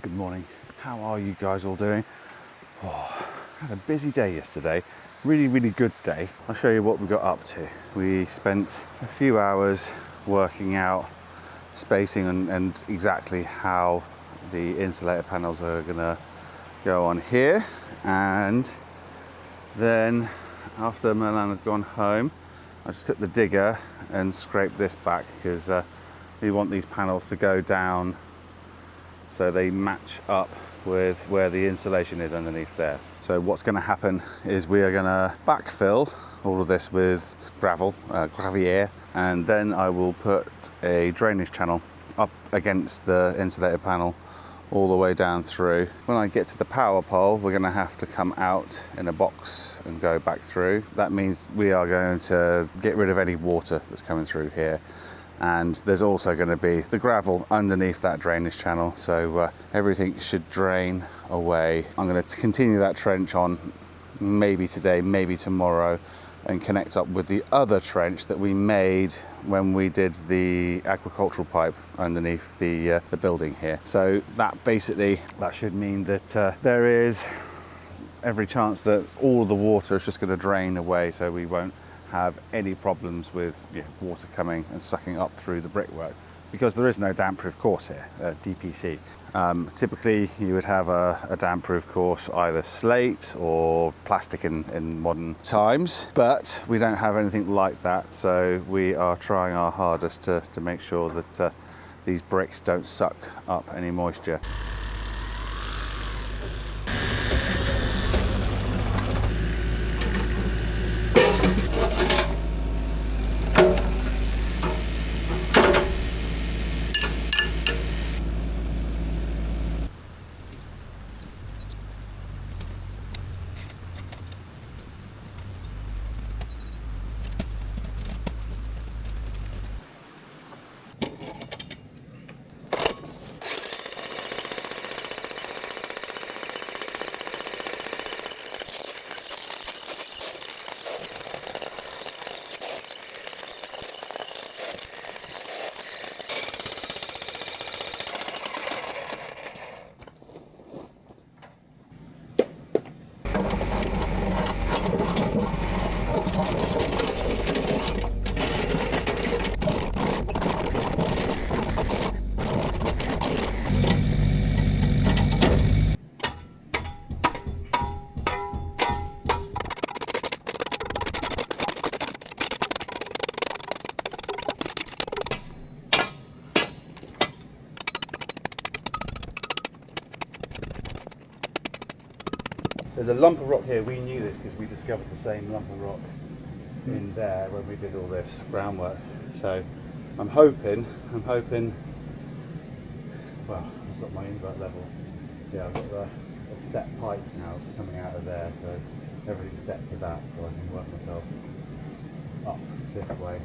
Good morning. How are you guys all doing? Oh, had a busy day yesterday. Really good day. I'll show you what we got up to. We spent a few hours working out spacing and exactly how the insulator panels are gonna go on here. And then after Milan had gone home, I just took the digger and scraped this back because we want these panels to go down so they match up with where the insulation is underneath there. So what's going to happen is we are going to backfill all of this with gravel, gravier, and then I will put a drainage channel up against the insulator panel all the way down through. When I get to the power pole, we're going to have to come out in a box and go back through. That means we are going to get rid of any water that's coming through here. And there's also going to be the gravel underneath that drainage channel, so everything should drain away. I'm going to continue that trench on maybe today, maybe tomorrow, and connect up with the other trench that we made when we did the agricultural pipe underneath the building here. So that should mean that there is every chance that all of the water is just going to drain away, so we won't have any problems with water coming and sucking up through the brickwork, because there is no damp-proof course here, DPC. Typically you would have a damp-proof course, either slate or plastic in modern times, but we don't have anything like that, so we are trying our hardest to make sure that these bricks don't suck up any moisture. There's a lump of rock here. We knew this because we discovered the same lump of rock in there when we did all this groundwork. So I'm hoping, well, I've got my invert level. Yeah, I've got the set pipes now coming out of there, so everything's set for that, so I can work myself up this way.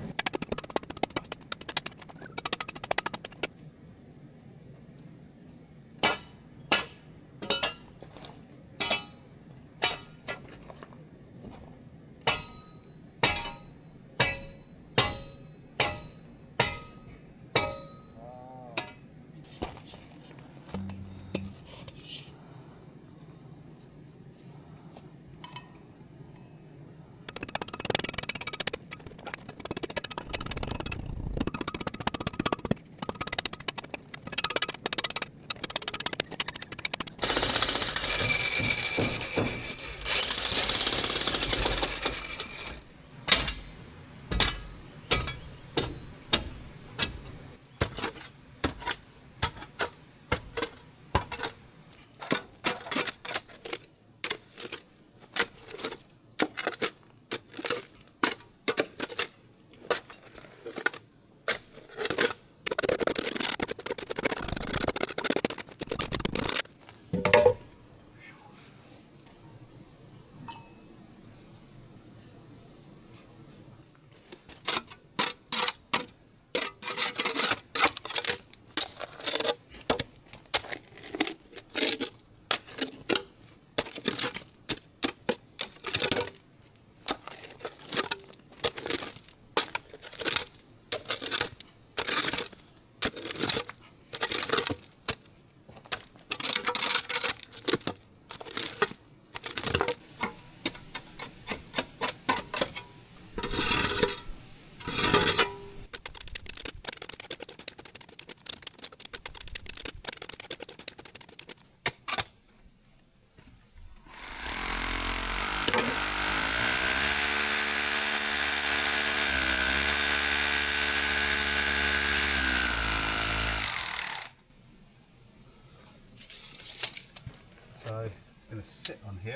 So it's going to sit on here.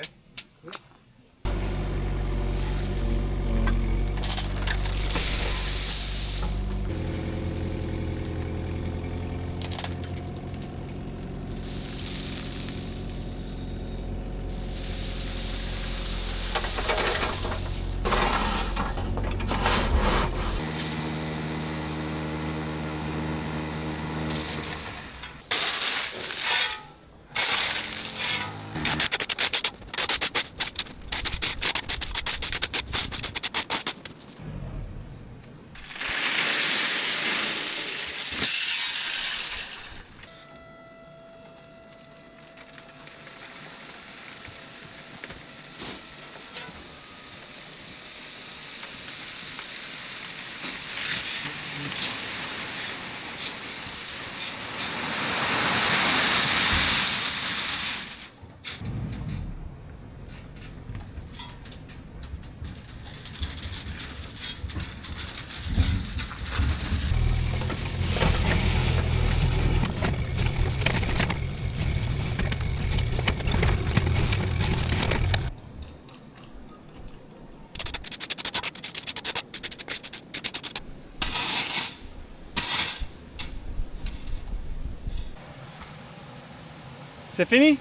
C'est fini?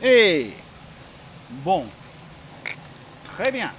Hey! Bon. Très bien.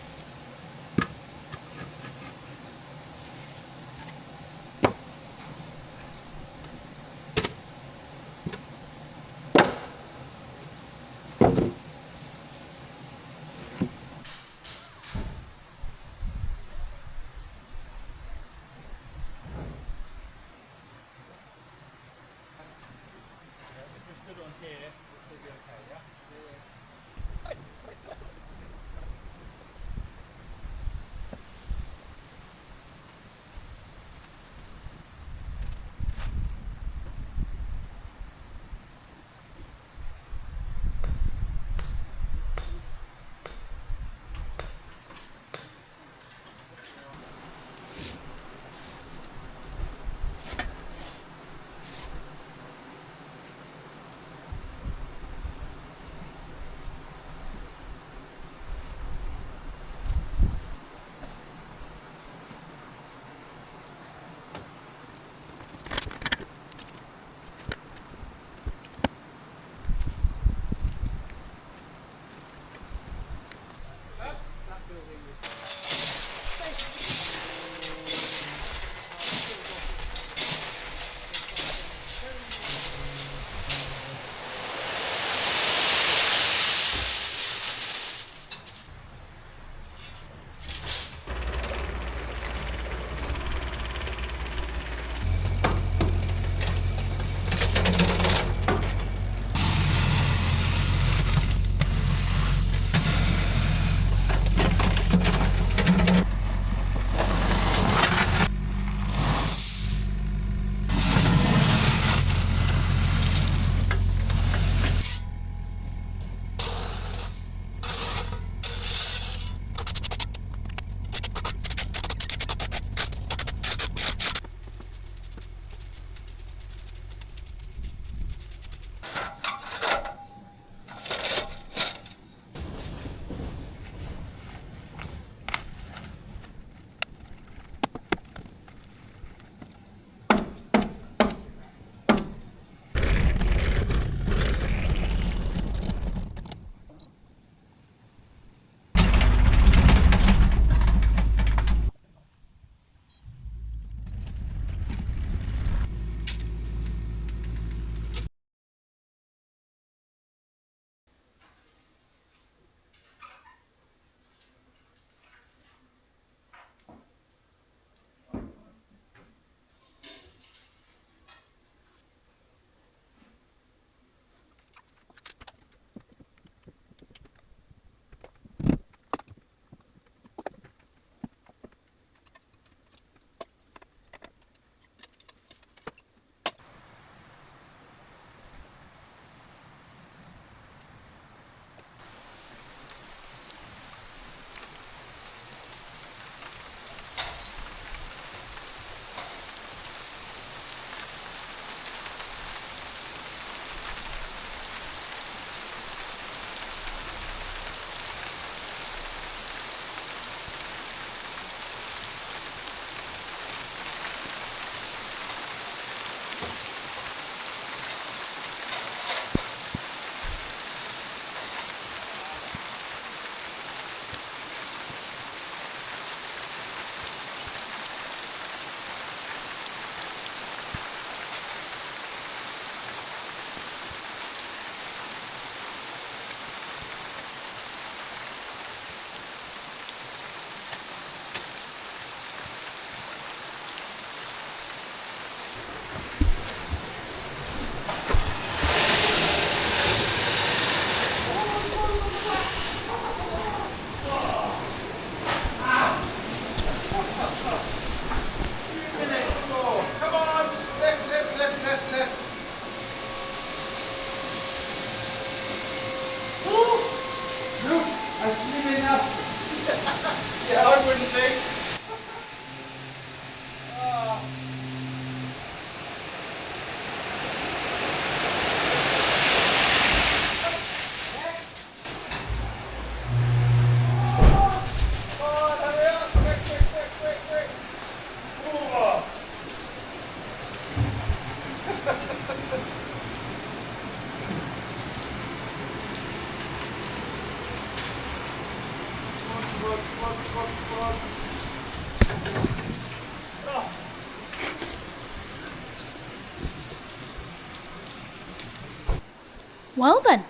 Well then.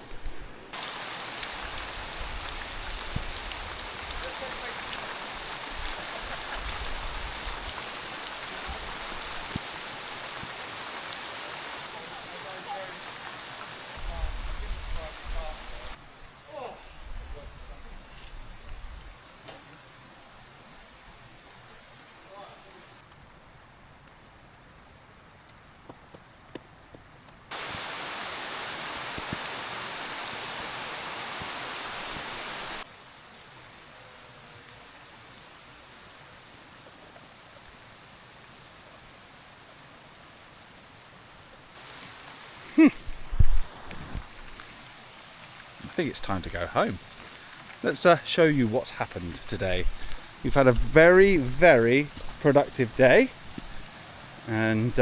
I think it's time to go home. Let's show you what's happened today. We've had a very, very productive day, and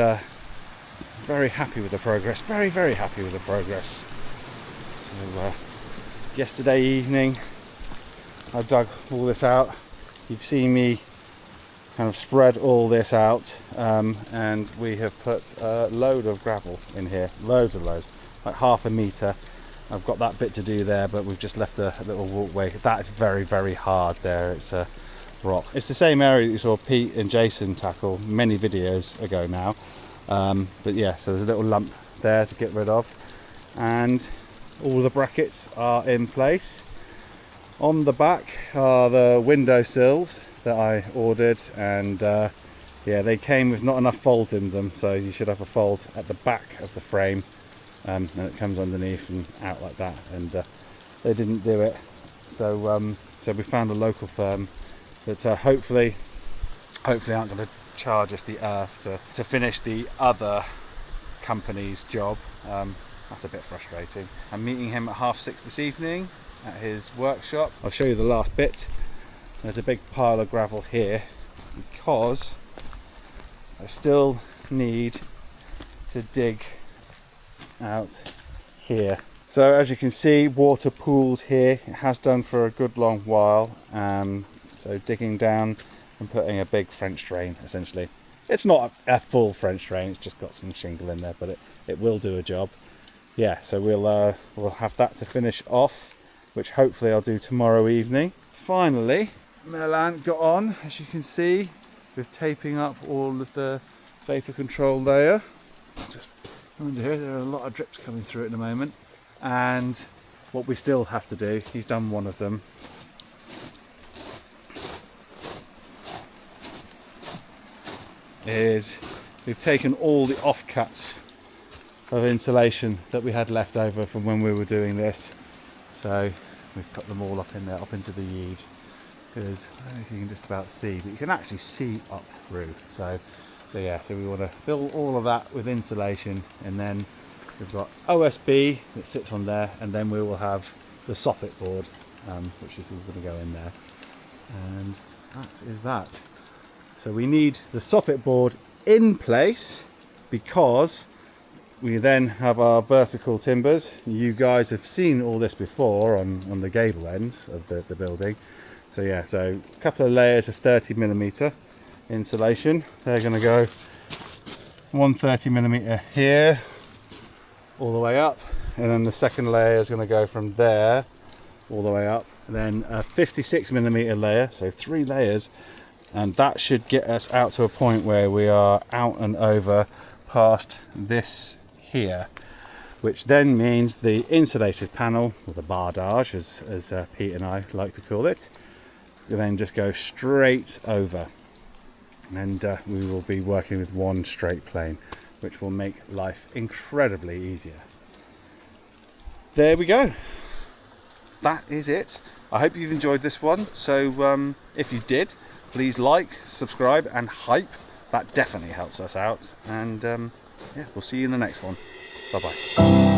very happy with the progress. Very, very happy with the progress. So yesterday evening I dug all this out. You've seen me kind of spread all this out, and we have put a load of gravel in here, loads, like half a metre. I've got that bit to do there, but we've just left a little walkway. That is very, very hard there. It's a rock. It's the same area that you saw Pete and Jason tackle many videos ago now. But yeah, so there's a little lump there to get rid of, and all the brackets are in place. On the back are the window sills that I ordered, and yeah, they came with not enough folds in them, so you should have a fold at the back of the frame, and it comes underneath and out like that, and they didn't do it, so so we found a local firm that hopefully aren't going to charge us the earth to finish the other company's job. That's a bit frustrating. I'm meeting him at 6:30 this evening at his workshop. I'll show you the last bit. There's a big pile of gravel here because I still need to dig out here. So as you can see, water pools here. It has done for a good long while. So digging down and putting a big French drain, essentially. It's not a full French drain, it's just got some shingle in there, but it will do a job. Yeah, so we'll have that to finish off, which hopefully I'll do tomorrow evening. Finally, Milan got on, as you can see, with taping up all of the vapor control layer. Just under here, there are a lot of drips coming through at the moment, and what we still have to do, he's done one of them, is we've taken all the offcuts of insulation that we had left over from when we were doing this. So we've put them all up in there, up into the eaves, because I don't know if you can just about see, but you can actually see up through. So yeah, so we want to fill all of that with insulation, and then we've got OSB that sits on there, and then we will have the soffit board, which is all going to go in there, and that is that. So we need the soffit board in place because we then have our vertical timbers. You guys have seen all this before on the gable ends of the building. So yeah, so a couple of layers of 30mm insulation. They're going to go 130mm here all the way up, and then the second layer is going to go from there all the way up, and then a 56mm layer, so 3 layers, and that should get us out to a point where we are out and over past this here, which then means the insulated panel, or the bardage as Pete and I like to call it, will then just go straight over, and we will be working with one straight plane, which will make life incredibly easier. There we go. That is it. I hope you've enjoyed this one. So if you did, please like, subscribe and hype. That definitely helps us out. And yeah, we'll see you in the next one. Bye bye.